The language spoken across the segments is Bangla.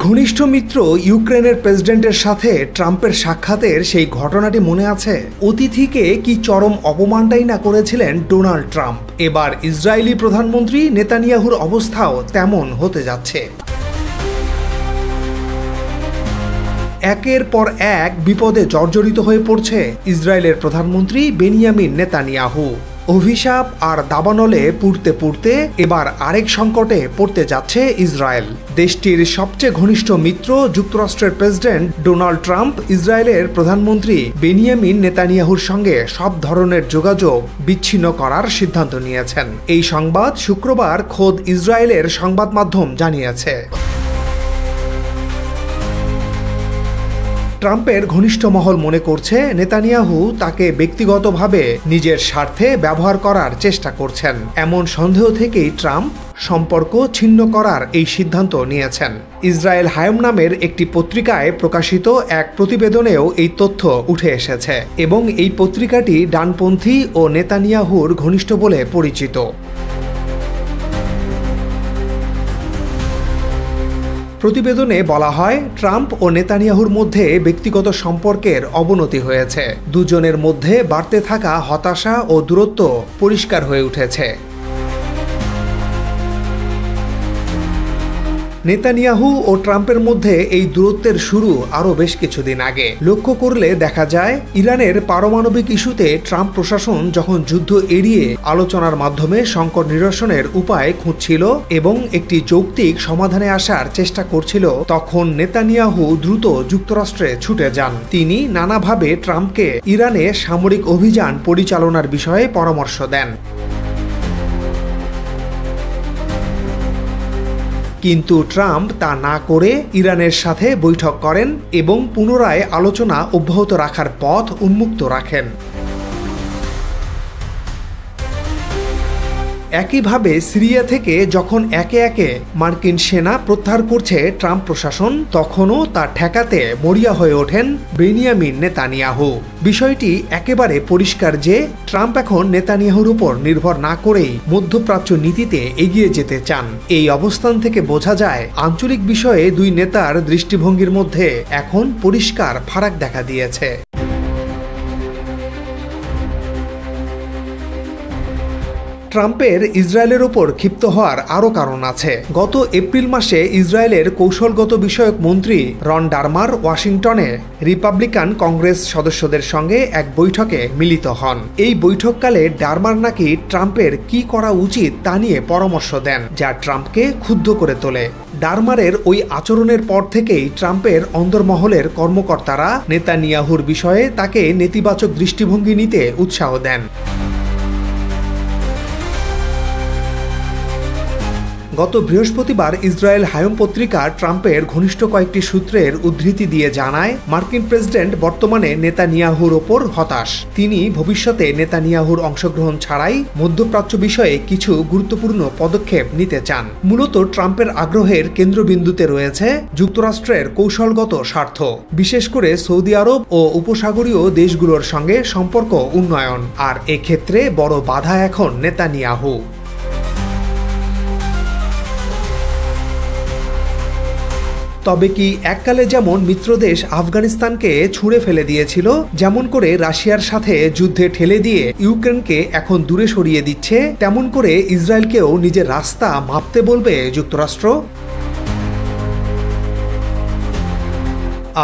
ঘনিষ্ঠ মিত্র ইউক্রেনের প্রেসিডেন্টের সাথে ট্রাম্পের সাক্ষাতের সেই ঘটনাটি মনে আছে? অতিথিকে কি চরম অপমানটাই না করেছিলেন ডোনাল্ড ট্রাম্প। এবার ইসরায়েলি প্রধানমন্ত্রী নেতানিয়াহুর অবস্থাও তেমন হতে যাচ্ছে। একের পর এক বিপদে জর্জরিত হয়ে পড়ছে ইসরায়েলের প্রধানমন্ত্রী বেনিয়ামিন নেতানিয়াহু। অভিশাপ আর দাবানলে পুড়তে পুড়তে এবার আরেক সংকটে পড়তে যাচ্ছে ইসরায়েল। দেশটির সবচেয়ে ঘনিষ্ঠ মিত্র যুক্তরাষ্ট্রের প্রেসিডেন্ট ডোনাল্ড ট্রাম্প ইসরায়েলের প্রধানমন্ত্রী বেনিয়ামিন নেতানিয়াহুর সঙ্গে সব ধরনের যোগাযোগ বিচ্ছিন্ন করার সিদ্ধান্ত নিয়েছেন। এই সংবাদ শুক্রবার খোদ ইসরায়েলের সংবাদ মাধ্যম জানিয়েছে। ট্রাম্পের ঘনিষ্ঠ মহল মনে করছে নেতানিয়াহু তাকে ব্যক্তিগতভাবে নিজের স্বার্থে ব্যবহার করার চেষ্টা করছেন। এমন সন্দেহ থেকেই ট্রাম্প সম্পর্ক ছিন্ন করার এই সিদ্ধান্ত নিয়েছেন। ইসরায়েল হায়ম নামের একটি পত্রিকায় প্রকাশিত এক প্রতিবেদনেও এই তথ্য উঠে এসেছে এবং এই পত্রিকাটি ডানপন্থী ও নেতানিয়াহুর ঘনিষ্ঠ বলে পরিচিত। প্রতিবেদনে বলা হয়, ট্রাম্প ও নেতানিয়াহুর মধ্যে ব্যক্তিগত সম্পর্কের অবনতি হয়েছে। দুজনের মধ্যে বাড়তে থাকা হতাশা ও দূরত্ব পরিষ্কার হয়ে উঠেছে। নেতানিয়াহু ও ট্রাম্পের মধ্যে এই দূরত্বের শুরু আরও বেশ কিছুদিন আগে। লক্ষ্য করলে দেখা যায়, ইরানের পারমাণবিক ইস্যুতে ট্রাম্প প্রশাসন যখন যুদ্ধ এড়িয়ে আলোচনার মাধ্যমে সংকট নিরসনের উপায় খুঁজছিল এবং একটি যৌক্তিক সমাধানে আসার চেষ্টা করছিল, তখন নেতানিয়াহু দ্রুত যুক্তরাষ্ট্রে ছুটে যান। তিনি নানাভাবে ট্রাম্পকে ইরানে সামরিক অভিযান পরিচালনার বিষয়ে পরামর্শ দেন। কিন্তু ট্রাম্প তা না করে ইরানের সাথে বৈঠক করেন এবং পুনরায় আলোচনা অব্যাহত রাখার পথ উন্মুক্ত রাখেন। একইভাবে সিরিয়া থেকে যখন একে একে মার্কিন সেনা প্রত্যাহার করছে ট্রাম্প প্রশাসন, তখনও তা ঠেকাতে মরিয়া হয়ে ওঠেন বেনিয়ামিন নেতানিয়াহু। বিষয়টি একেবারে পরিষ্কার যে ট্রাম্প এখন নেতানিয়াহুর উপর নির্ভর না করেই মধ্যপ্রাচ্য নীতিতে এগিয়ে যেতে চান। এই অবস্থান থেকে বোঝা যায়, আঞ্চলিক বিষয়ে দুই নেতার দৃষ্টিভঙ্গির মধ্যে এখন পরিষ্কার ফারাক দেখা দিয়েছে। ট্রাম্পের ইসরায়েলের ওপর ক্ষিপ্ত হওয়ার আরও কারণ আছে। গত এপ্রিল মাসে ইসরায়েলের কৌশলগত বিষয়ক মন্ত্রী রন ডারমার ওয়াশিংটনে রিপাবলিকান কংগ্রেস সদস্যদের সঙ্গে এক বৈঠকে মিলিত হন। এই বৈঠককালে ডারমার নাকি ট্রাম্পের কি করা উচিত তা নিয়ে পরামর্শ দেন, যা ট্রাম্পকে ক্ষুব্ধ করে তোলে। ডারমারের ওই আচরণের পর থেকেই ট্রাম্পের অন্দরমহলের কর্মকর্তারা নেতানিয়াহুর বিষয়ে তাকে নেতিবাচক দৃষ্টিভঙ্গি নিতে উৎসাহ দেন। গত বৃহস্পতিবার ইসরায়েল হায়ম পত্রিকা ট্রাম্পের ঘনিষ্ঠ কয়েকটি সূত্রের উদ্ধৃতি দিয়ে জানায়, মার্কিন প্রেসিডেন্ট বর্তমানে নেতানিয়াহুর ওপর হতাশ। তিনি ভবিষ্যতে নেতানিয়াহুর অংশগ্রহণ ছাড়াই মধ্যপ্রাচ্য বিষয়ে কিছু গুরুত্বপূর্ণ পদক্ষেপ নিতে চান। মূলত ট্রাম্পের আগ্রহের কেন্দ্রবিন্দুতে রয়েছে যুক্তরাষ্ট্রের কৌশলগত স্বার্থ, বিশেষ করে সৌদি আরব ও উপসাগরীয় দেশগুলোর সঙ্গে সম্পর্ক উন্নয়ন। আর এক্ষেত্রে বড় বাধা এখন নেতানিয়াহু। তবে কি এককালে যেমন মিত্রদেশ আফগানিস্তানকে ছুঁড়ে ফেলে দিয়েছিল, যেমন করে রাশিয়ার সাথে যুদ্ধে ঠেলে দিয়ে ইউক্রেনকে এখন দূরে সরিয়ে দিচ্ছে, তেমন করে ইসরায়েলকেও নিজের রাস্তা মাপতে বলবে যুক্তরাষ্ট্র?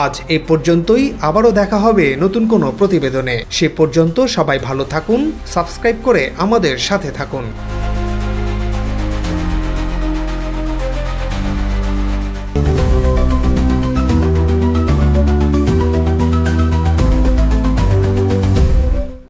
আজ এ পর্যন্তই। আবারও দেখা হবে নতুন কোনো প্রতিবেদনে। সে পর্যন্ত সবাই ভালো থাকুন, সাবস্ক্রাইব করে আমাদের সাথে থাকুন।